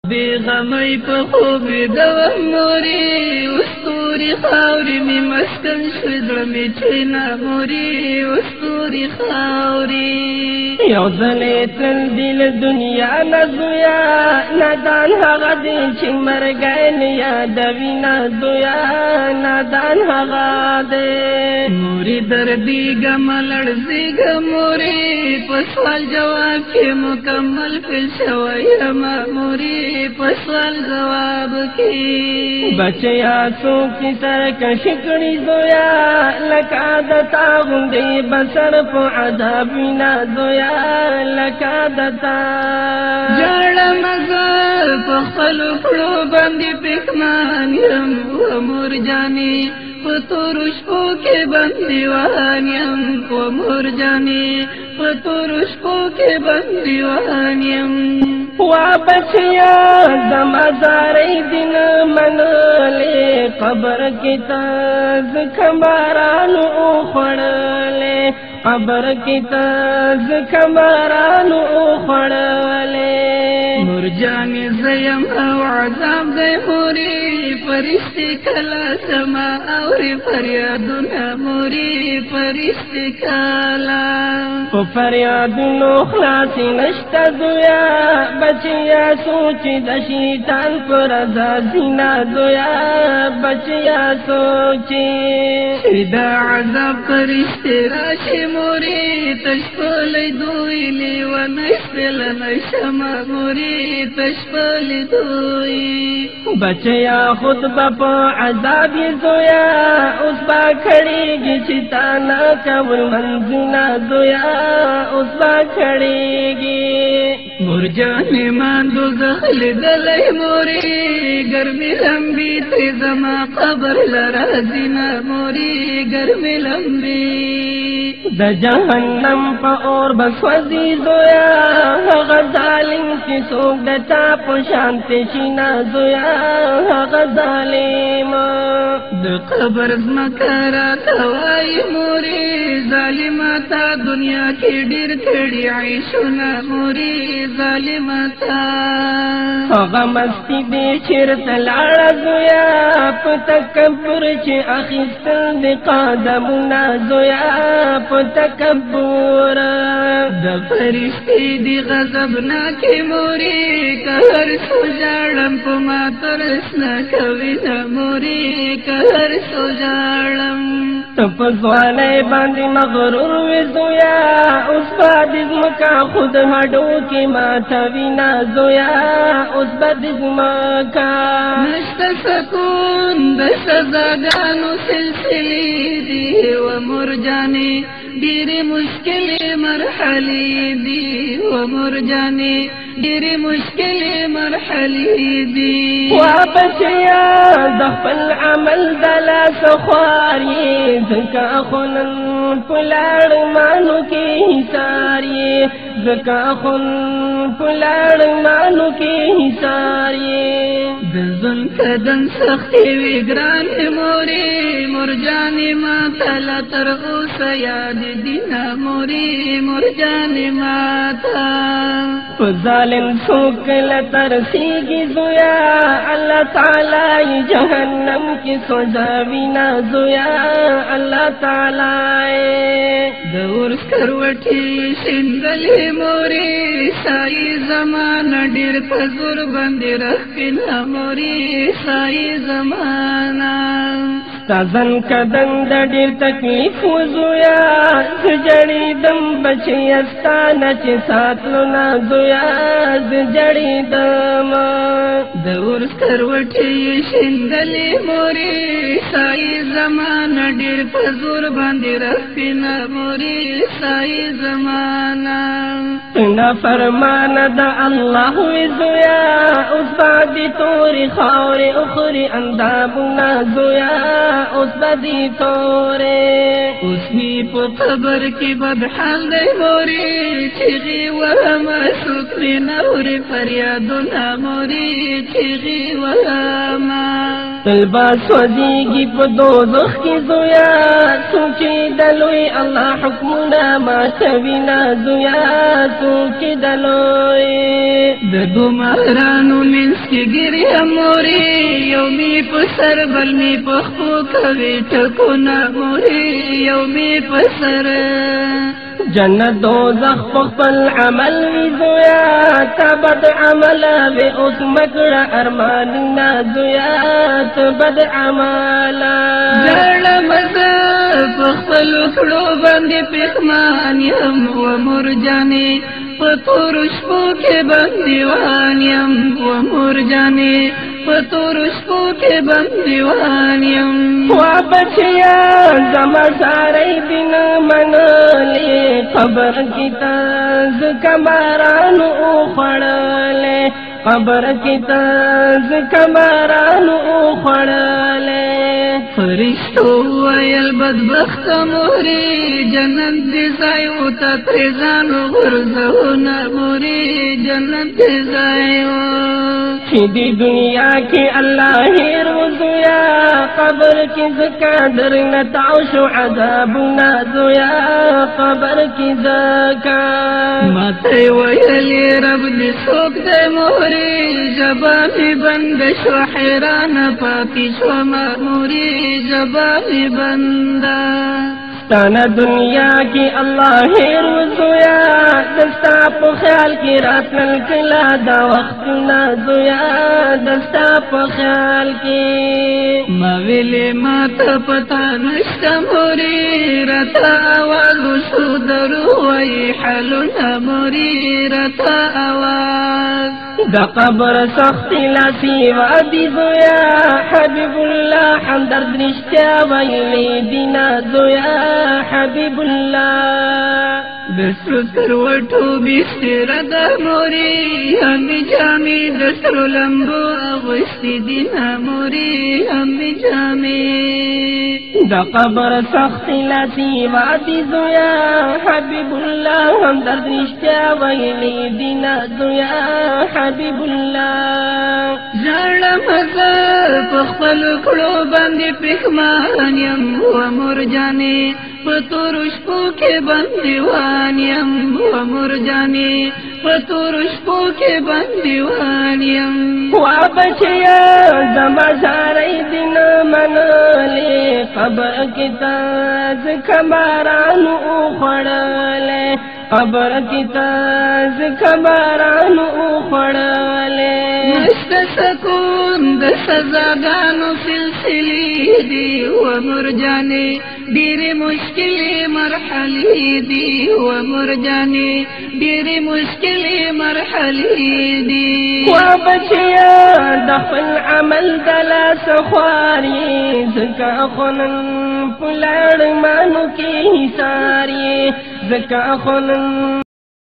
بیغمی په خوب د موري وستوري خاوري می مسکن شو زړه می چینا موري وستوري خاوري یو ځلې تل دل دنیا نزویا نادان هغه دی چې مرګی نه یادوي نازویا نادان هغه دی موري دردیږم لړزیږم موري په سوال جواب کې مکمل فیل شوی یم موري په سوال جواب کې بچیا څوک سرکش کړي زویا لکه عادتا غوندې بسر په عذاب وینا زویا لکه عادتا جاړم زه په خپلو کړو باندې پښمان یم و مور جانې په تورو شپو کې بندیوان یم و مور جانې په تورو شپو کې بندیوان یم وا بچیا زما زارې دین منلې قبر کې تاز کمرانو خړلې قبر کې تاز کمرانو خړلې مرجانې زیم او عذاب دی موري فرشتي کلا سما اوري فریادونه موري فرشتي کلا په فریادونو خلاص نشته زویا بچیا سوچ د شیطان پر ازازینا زویا بچیا سوچ دا عذاب فرشتي راشي موري تشپلی دوی لیوانی سپلنی شما موري تشپلی دوی بچیا خود با عذاب زویا اوس با کھڑیږي چې تانا کول منځونه زویا اوس با کھڑیږي مور جانې مان دوزخ لیدلی موري ګرمي لمبي ترې زما قبر لرازي نه موري ګرمي لمبي د جهنم په اور بسوځي زویا هغه ظالم چې څوک د تا په شان شي نه زویا هغه ظالم د قبر زمکه راته وایي موري ظالمه تا دنیا کې ډېر کړي عیشونه موري ظالمه تا هغه مستی دې چېرته لاړه زویا په تکبر چې اخیستل د قدمونه زویا په تکبر د فرشتي دی غضبناکې موري که هر څو ژاړم په ما ترس نه کوي نه موري که هر څو ژاړم ته په ځوانۍ باندې مغرور وې زویا اوس به د ځمکه خود هډو کې ماتوي نه زویا اوس به د ځمکه نشته سکون د سزاګانو سلسلې دي و مور جانې ډېرې مشکلې مرحلې دي و مور جانې ډېرې مشکلې مرحلې دي وا بچیا د خپل عمل د لاسه خوار یې ځکه خو نن په لاړمانو کې حصار یې ځکه خو نن په لاړمانو کې حصار یې د ژوند قدم سختې وې ګرانې مورې مور جانې ما ته لا تر اوسه یاد دي نه مورې مور جانې ما ته په ظالم څوک له ترسېږي زویا الله تعالی یې جهنم کې سوځوي نه زویا الله تعالی د اور سکروټې شیندلې مورې سایې زمانه ډېر په زور باندې راښکې نه مورې سایې زمانه ستا ځن کدن د ډېر تکلیف و زویا زه جړېدم بچیه ستا نه چې ساتلو نه زویا زه جړېدم د اور سکروټې شیندلې مورې سایې زمانه ډېر په زور باندې راښکې نه مورې سایې زمانه نه فرمانه د الله وې زویا اوس به د تورې خاورې اخري اندامونه زویا اوس به د تورې اوس مې په قبر کې بد حال دی مورې چیغې وهمه څوک مې نه اوري فریادونه مورې چیغې وهمه تل به سوځېږي په دوزخ کې زویا څوک چې د لوی الله حکمونه ماتوي نه زویا څوک چې د لوی د ګمارانو من کی گری موري یو می پسر بل می پخپو کوي ټکونا موري یو می پسر جنت دوزخ پخپل عمل وی زویا تبد عمل وی اوس مکړه ارماننا زویا تبد عمل جړ مزه پخپل کړو باندې پخمان یم و مرجاني پتور شپو کې بندیوان یم و مرجاني پتور شپو کې بندیوان یم وا بچیا زما ساري بن منلې قبر کی تاز کمرانو خړلې قبر کی تاز کمرانو خړلې فرشتو ویل بدبخت موري جنت دې ځای او ته ترځانو غرزونه موري جنت دې ځای چې دې دنیا کې الله روزیا قبر کې زکا درنه تعشو عذابنا زویا قبر کی زکا ماته ویل رب دې څوک دې موري زبانی بند شو حیران پاتې شو موري زبانی بندا تانا دنیا کی اللہ روزویا دستا پا خیال کی راتل کلا دا وقت نا زویا دستا پا خیال کی مویلی ما تا پتا نشتا موری رتا آوازو شو درو وی حلونا موری رتا آواز دا قبر سختی لاسی وادی زویا حبیب اللہ حمدرد رشتیا ویلی دینا زویا حبیب اللہ دسترو سروٹو بیستر دا موری ہمی جامی دسترو لمبو اغسطی دینا موری ہمی جامی دا قبر سختی لاسی وادی زویا حبیب اللہ ہمدرد رشتیا ویلی دینا زویا حبیب اللہ جاڑا مزا پخپل کڑو باندی پخمان یم و مرجانی پتور شپو کے بندیوان یم و مرجانی پتور شپو کے بندیوان یم وا بچیا زما ساري دین منلې قبر کې تاز کمرانو خړلې قبر کې تاز کمرانو خړلې مست سکون د سزاګانو سلسلې دی و مرجاني ډېرې مشکلې مرحلې دي و مرجاني ډېرې مشکلې مرحلې دي وا بچیا د خپل عمل د لاس خواري زکه خونن پلړ مانو کې ساري زکه خونن